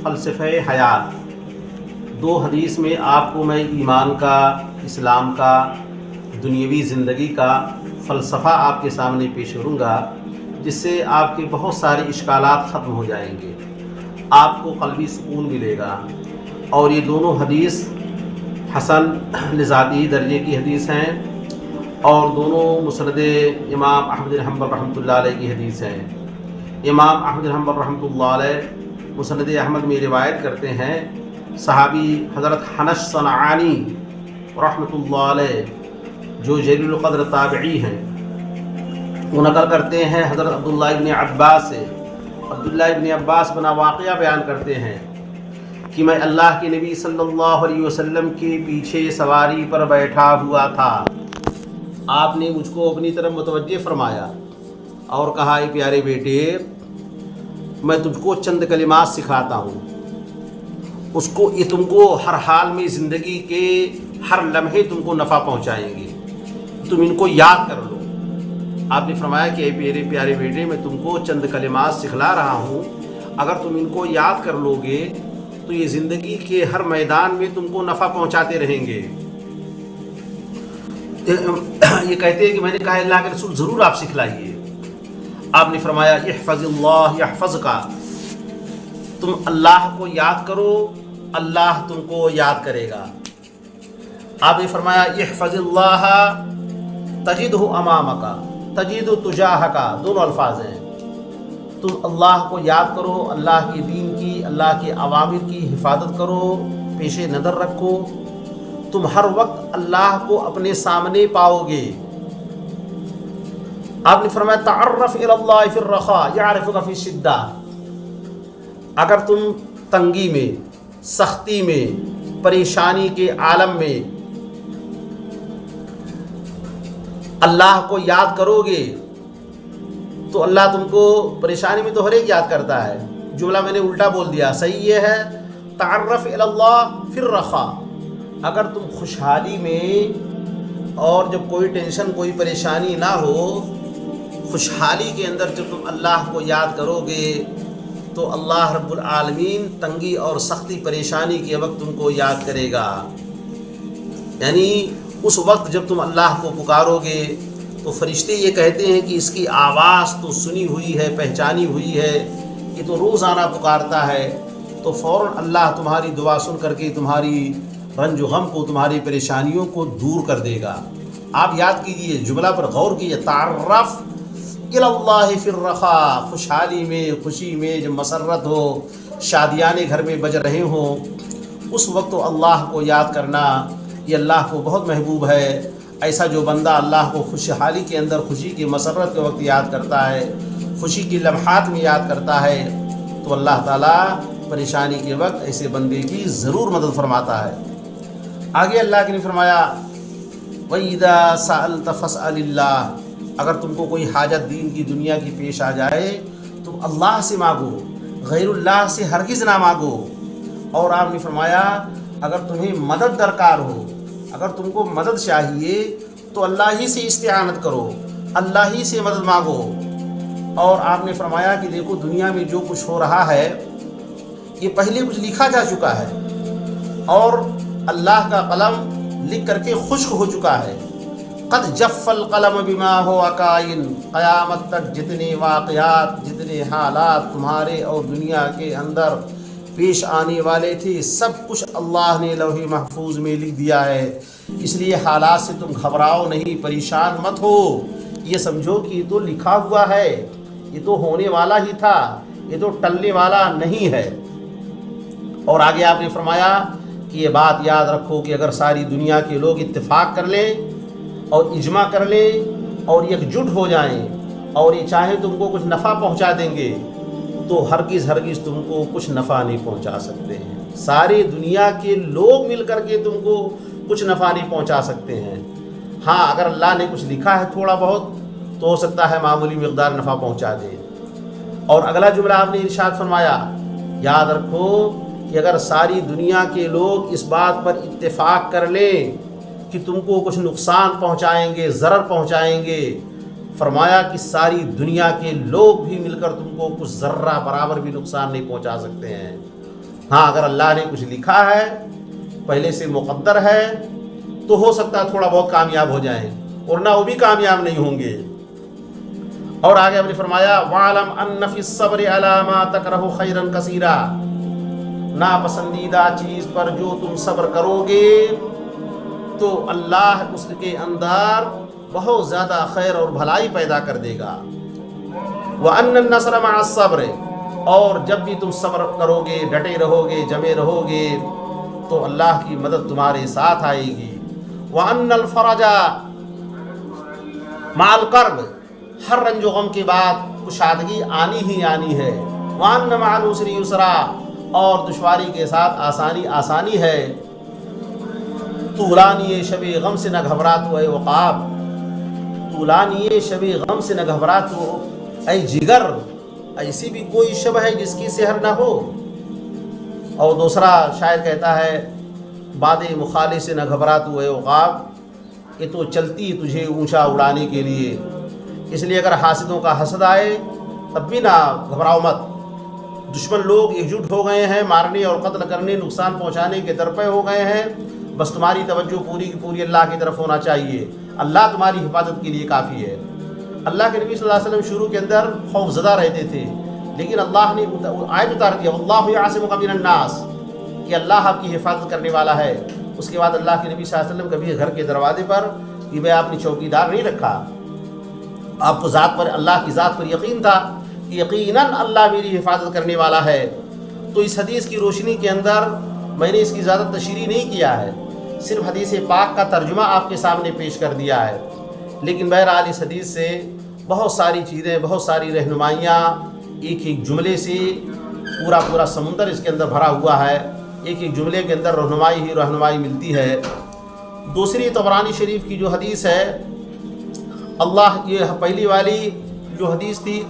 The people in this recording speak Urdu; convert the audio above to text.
فلسفہ حیات، دو حدیث میں آپ کو میں ایمان کا، اسلام کا، دنیاوی زندگی کا فلسفہ آپ کے سامنے پیش کروں گا، جس سے آپ کے بہت سارے اشکالات ختم ہو جائیں گے، آپ کو قلبی سکون ملے گا۔ اور یہ دونوں حدیث حسن لذاتی درجے کی حدیث ہیں، اور دونوں مسند امام احمد بن حنبل رحمۃ اللہ علیہ کی حدیث ہیں۔ امام احمد بن حنبل رحمۃ اللہ علیہ مسند احمد میں روایت کرتے ہیں، صحابی حضرت حنش صنعانی رحمۃ اللہ علیہ جو جلیل القدر تابعی ہیں، وہ نقل کرتے ہیں حضرت عبداللہ ابن عباس سے۔ عبداللہ ابن عباس بنا واقعہ بیان کرتے ہیں کہ میں اللہ کے نبی صلی اللہ علیہ وسلم کے پیچھے سواری پر بیٹھا ہوا تھا، آپ نے مجھ کو اپنی طرف متوجہ فرمایا اور کہا، اے پیارے بیٹے، میں تجھ کو چند کلمات سکھاتا ہوں، یہ تم کو ہر حال میں زندگی کے ہر لمحے تم کو نفع پہنچائیں گے، تم ان کو یاد کر لو۔ آپ نے فرمایا کہ اے پیارے بیٹے، میں تم کو چند کلمات سکھلا رہا ہوں، اگر تم ان کو یاد کر لو گے تو یہ زندگی کے ہر میدان میں تم کو نفع پہنچاتے رہیں گے۔ یہ کہتے ہیں کہ میں نے کہا اللہ کے رسول ضرور آپ سکھلائیے۔ آپ نے فرمایا احفظ اللہ یحفظک، تم اللہ کو یاد کرو، اللہ تم کو یاد کرے گا۔ آپ نے فرمایا احفظ اللہ تجدہ امامک تجد تجاہک، دونوں الفاظ ہیں۔ تم اللہ کو یاد کرو، اللہ کے دین کی، اللہ کے اوامر کی حفاظت کرو، پیش نظر رکھو، تم ہر وقت اللہ کو اپنے سامنے پاؤ گے۔ آپ نے فرمایا تعرف الی اللہ فی الرخاء یعرفک فی الشدہ، اگر تم تنگی میں، سختی میں، پریشانی کے عالم میں اللہ کو یاد کرو گے تو اللہ تم کو پریشانی میں تو ہر ایک یاد کرتا ہے۔ جملہ میں نے الٹا بول دیا، صحیح یہ ہے تعرف الی اللہ فی الرخاء، اگر تم خوشحالی میں اور جب کوئی ٹینشن کوئی پریشانی نہ ہو، خوشحالی کے اندر جب تم اللہ کو یاد کرو گے تو اللہ رب العالمین تنگی اور سختی پریشانی کے وقت تم کو یاد کرے گا۔ یعنی اس وقت جب تم اللہ کو پکارو گے تو فرشتے یہ کہتے ہیں کہ اس کی آواز تو سنی ہوئی ہے، پہچانی ہوئی ہے، یہ تو روزانہ پکارتا ہے، تو فوراً اللہ تمہاری دعا سن کر کے تمہاری رنج و غم کو، تمہاری پریشانیوں کو دور کر دے گا۔ آپ یاد کیجئے، جملہ پر غور کیجئے، تعرف الی اللہ فی الرخاء، خوشحالی میں، خوشی میں، جب مسرت ہو، شادیانے گھر میں بج رہے ہوں، اس وقت تو اللہ کو یاد کرنا یہ اللہ کو بہت محبوب ہے۔ ایسا جو بندہ اللہ کو خوشحالی کے اندر، خوشی کی مسرت کے وقت یاد کرتا ہے، خوشی کی لمحات میں یاد کرتا ہے، تو اللہ تعالیٰ پریشانی کے وقت ایسے بندے کی ضرور مدد فرماتا ہے۔ آگے اللہ نے فرمایا وَإِذَا سَأَلْتَ فَاسْأَلِ اللَّهَ، اگر تم کو کوئی حاجت دین کی، دنیا کی پیش آ جائے تو اللہ سے مانگو، غیر اللہ سے ہرگز نہ مانگو۔ اور آپ نے فرمایا اگر تمہیں مدد درکار ہو، اگر تم کو مدد چاہیے تو اللہ ہی سے استعانت کرو، اللہ ہی سے مدد مانگو۔ اور آپ نے فرمایا کہ دیکھو دنیا میں جو کچھ ہو رہا ہے یہ پہلے کچھ لکھا جا چکا ہے، اور اللہ کا قلم لکھ کر کے خشک ہو چکا ہے۔ قد جف القلم بما ہو کائن، قیامت تک جتنے واقعات، جتنے حالات تمہارے اور دنیا کے اندر پیش آنے والے تھے، سب کچھ اللہ نے لوح محفوظ میں لکھ دیا ہے۔ اس لیے حالات سے تم گھبراؤ نہیں، پریشان مت ہو، یہ سمجھو کہ یہ تو لکھا ہوا ہے، یہ تو ہونے والا ہی تھا، یہ تو ٹلنے والا نہیں ہے۔ اور آگے آپ نے فرمایا کہ یہ بات یاد رکھو کہ اگر ساری دنیا کے لوگ اتفاق کر لیں اور اجماع کر لیں اور یکجٹ ہو جائیں اور یہ چاہیں تم کو کچھ نفع پہنچا دیں گے تو ہرگز تم کو کچھ نفع نہیں پہنچا سکتے ہیں۔ ساری دنیا کے لوگ مل کر کے تم کو کچھ نفع نہیں پہنچا سکتے ہیں۔ ہاں اگر اللہ نے کچھ لکھا ہے تھوڑا بہت تو ہو سکتا ہے معمولی مقدار نفع پہنچا دے۔ اور اگلا جملہ آپ نے ارشاد فرمایا، یاد رکھو کہ اگر ساری دنیا کے لوگ اس بات پر اتفاق کر لیں کہ تم کو کچھ نقصان پہنچائیں گے، ضرر پہنچائیں گے، فرمایا کہ ساری دنیا کے لوگ بھی مل کر تم کو کچھ ذرہ برابر بھی نقصان نہیں پہنچا سکتے ہیں۔ ہاں اگر اللہ نے کچھ لکھا ہے پہلے سے مقدر ہے تو ہو سکتا ہے تھوڑا بہت کامیاب ہو جائیں، ورنہ وہ بھی کامیاب نہیں ہوں گے۔ اور آگے ہم نے فرمایا وَعْلَمْ أَنَّ فِي الصَّبْرِ عَلَى مَا تَكْرَهُ خَيْرًا كَثِيرًا، ناپسندیدہ چیز پر جو تم صبر کرو گے تو اللہ اس کے اندر بہت زیادہ خیر اور بھلائی پیدا کر دے گا۔ وَأَنَّ النَّصْرَ مَعَ الصَّبْرِ، اور جب بھی تم صبر کرو گے، ڈٹے رہو گے، جمے رہو گے تو اللہ کی مدد تمہارے ساتھ آئے گی۔ وَأَنَّ الْفَرَجَ مَعَ الْكَرْبِ، ہر رنج و غم کے بعد کشادگی آنی ہی آنی ہے۔ وَأَنَّ مَعَ الْعُسْرِ يُسْرًا، اور دشواری کے ساتھ آسانی آسانی ہے۔ طولانی شب غم سے نہ گھبرا تو اے عقاب، طولانی شب غم سے نہ گھبرا تو اے جگر، ایسی بھی کوئی شب ہے جس کی سحر نہ ہو۔ اور دوسرا شاعر کہتا ہے باد مخالف سے نہ گھبرا تو اے عقاب، یہ تو چلتی تجھے اونچا اڑانے کے لیے، اس لیے اگر حاسدوں کا حسد آئے تب بھی نہ گھبراؤ مت۔ دشمن لوگ ایک جٹ ہو گئے ہیں، مارنے اور قتل کرنے، نقصان پہنچانے کے درپے ہو گئے ہیں، بس تمہاری توجہ پوری کی پوری اللہ کی طرف ہونا چاہیے، اللہ تمہاری حفاظت کے لیے کافی ہے۔ اللہ کے نبی صلی اللہ علیہ وسلم شروع کے اندر خوف زدہ رہتے تھے، لیکن اللہ نے آیت اتار دیا واللہ یعصمک من الناس، کہ اللہ آپ کی حفاظت کرنے والا ہے۔ اس کے بعد اللہ کے نبی صلی اللہ علیہ وسلم کبھی گھر کے دروازے پر کہ میں آپ نے چوکیدار نہیں رکھا، آپ کو ذات پر، اللہ کی ذات پر یقین تھا کہ یقیناً اللہ میری حفاظت کرنے والا ہے۔ تو اس حدیث کی روشنی کے اندر میں نے اس کی زیادہ تشریح نہیں کیا ہے، صرف حدیث پاک کا ترجمہ آپ کے سامنے پیش کر دیا ہے، لیکن بہرحال اس حدیث سے بہت ساری چیزیں، بہت ساری رہنمائیاں، ایک ایک جملے سے پورا پورا سمندر اس کے اندر بھرا ہوا ہے، ایک ایک جملے کے اندر رہنمائی ہی رہنمائی ملتی ہے۔ دوسری طبرانی شریف کی جو حدیث ہے، اللہ، یہ پہلی والی جو حدیث تھی